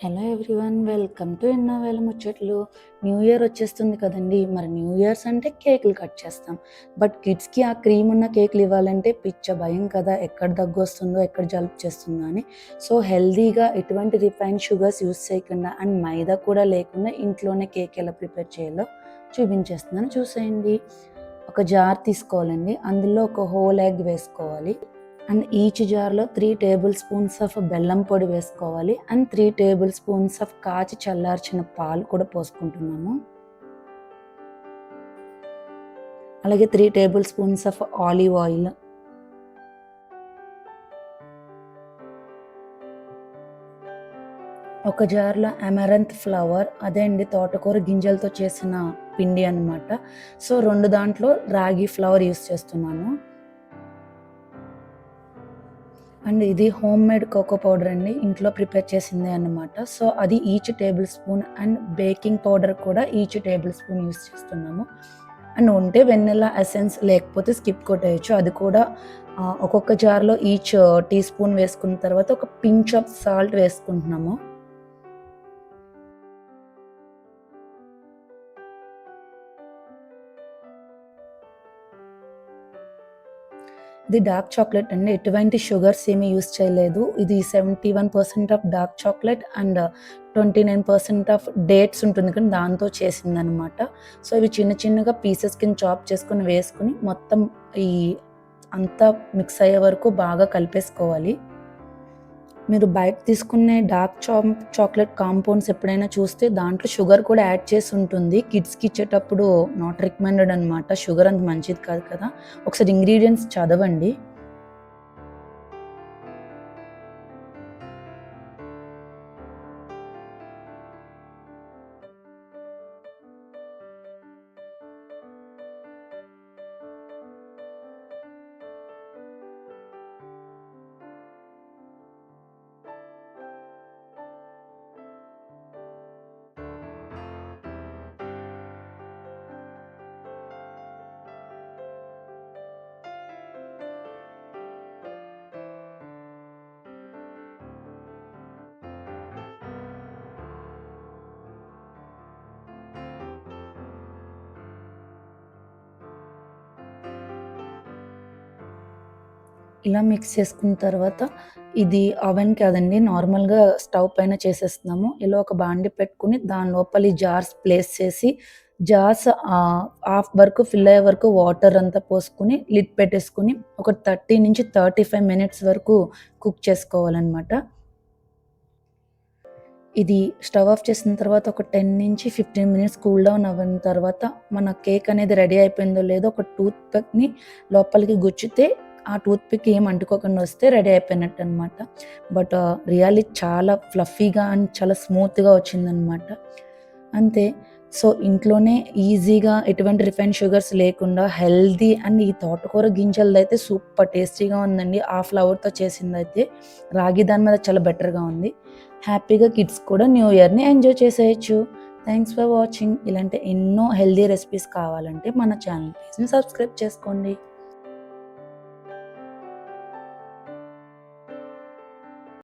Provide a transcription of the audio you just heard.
Hello everyone, welcome to ఎన్నో వేల ముచ్చట్లు. న్యూ ఇయర్ వచ్చేస్తుంది కదండి. మరి న్యూ ఇయర్స్ అంటే కేకులు కట్ చేస్తాం. బట్ కిడ్స్కి ఆ క్రీమ్ ఉన్న కేకులు ఇవ్వాలంటే పిచ్చ భయం కదా, ఎక్కడ దగ్గు వస్తుందో ఎక్కడ జలుబు చేస్తుందో అని. సో హెల్దీగా ఎటువంటి రిఫైన్డ్ షుగర్స్ యూస్ చేయకుండా అండ్ మైదా కూడా లేకుండా ఇంట్లోనే కేక్ ఎలా ప్రిపేర్ చేయాలో చూపించేస్తున్నాను, చూసేయండి. ఒక జార్ తీసుకోవాలండి, అందులో ఒక హోల్ ఎగ్ వేసుకోవాలి. అండ్ ఈచ్ జార్లో 3 టేబుల్ స్పూన్స్ ఆఫ్ బెల్లం పొడి వేసుకోవాలి. అండ్ 3 టేబుల్ స్పూన్స్ ఆఫ్ కాచి చల్లార్చిన పాలు కూడా పోసుకుంటున్నాము. అలాగే 3 table spoons of olive oil, ఒక జార్లో అమరంత్ ఫ్లవర్, అదే అండి తోటకూర గింజలతో చేసిన పిండి అన్నమాట. సో 2 దాంట్లో రాగి ఫ్లవర్ యూస్ చేస్తున్నాను. అండ్ ఇది హోమ్ మేడ్ కోకో పౌడర్ అండి, ఇంట్లో ప్రిపేర్ చేసిందే అన్నమాట. సో అది each table spoon. And baking powder కూడా ఈచ్ టేబుల్ స్పూన్ యూస్ చేస్తున్నాము. అండ్ ఉంటే వెన్నెలా ఎసెన్స్, లేకపోతే స్కిప్ కొట్టేయచ్చు. అది కూడా ఒక్కొక్క జార్లో ఈచ్ టీ స్పూన్ వేసుకున్న తర్వాత ఒక పించ్ ఆఫ్ సాల్ట్ వేసుకుంటున్నాము. ఇది డార్క్ చాక్లెట్ అండి, ఎటువంటి షుగర్స్ ఏమీ యూస్ చేయలేదు. ఇది 71% of dark chocolate and 29% of dates ఉంటుంది కానీ దాంతో చేసిందనమాట. సో ఇవి చిన్న చిన్నగా పీసెస్ కింద చాప్ చేసుకుని వేసుకుని మొత్తం ఈ అంతా మిక్స్ అయ్యే వరకు బాగా కలిపేసుకోవాలి. మీరు బయట తీసుకునే డార్క్ చాక్లెట్ కాంపౌండ్స్ ఎప్పుడైనా చూస్తే దాంట్లో షుగర్ కూడా యాడ్ చేసి ఉంటుంది. కిడ్స్కి ఇచ్చేటప్పుడు నాట్ రికమెండెడ్ అనమాట, షుగర్ అంత మంచిది కాదు కదా. ఒకసారి ఇంగ్రీడియంట్స్ చదవండి. ఇలా మిక్స్ చేసుకున్న తర్వాత ఇది ఓవెన్ కాదండి, నార్మల్గా స్టవ్ పైన చేసేస్తున్నాము. ఇలా ఒక బాండి పెట్టుకుని దాని లోపల ఈ జార్స్ ప్లేస్ చేసి జార్స్ హాఫ్ వరకు ఫిల్ అయ్యే వరకు వాటర్ అంతా పోసుకుని లిడ్ పెట్టేసుకుని ఒక 30 నుంచి 35 మినిట్స్ వరకు కుక్ చేసుకోవాలన్నమాట. ఇది స్టవ్ ఆఫ్ చేసిన తర్వాత ఒక 10 నుంచి 15 మినిట్స్ కూల్ డౌన్ అవ్విన తర్వాత మన కేక్ అనేది రెడీ అయిపోయిందో లేదో ఒక టూత్ పిక్ని లోపలికి గుచ్చితే ఆ టూత్ పిక్ ఏం అంటుకోకుండా వస్తే రెడీ అయిపోయినట్టు అనమాట. బట్ రియల్లీ చాలా ఫ్లఫీగా అండ్ చాలా స్మూత్గా వచ్చిందనమాట. అంతే. సో ఇంట్లోనే ఈజీగా ఎటువంటి రిఫైన్ షుగర్స్ లేకుండా హెల్దీ అండ్ ఈ తోటకూర గింజలదైతే సూపర్ టేస్టీగా ఉందండి. ఆ ఫ్లవర్తో చేసిందైతే రాగి దాని మీద చాలా బెటర్గా ఉంది. హ్యాపీగా కిడ్స్ కూడా న్యూ ఇయర్ని ఎంజాయ్ చేసేయచ్చు. Thanks for watching. ఇలాంటి ఎన్నో హెల్దీ రెసిపీస్ కావాలంటే మన ఛానల్ ప్లీజ్ని సబ్స్క్రైబ్ చేసుకోండి.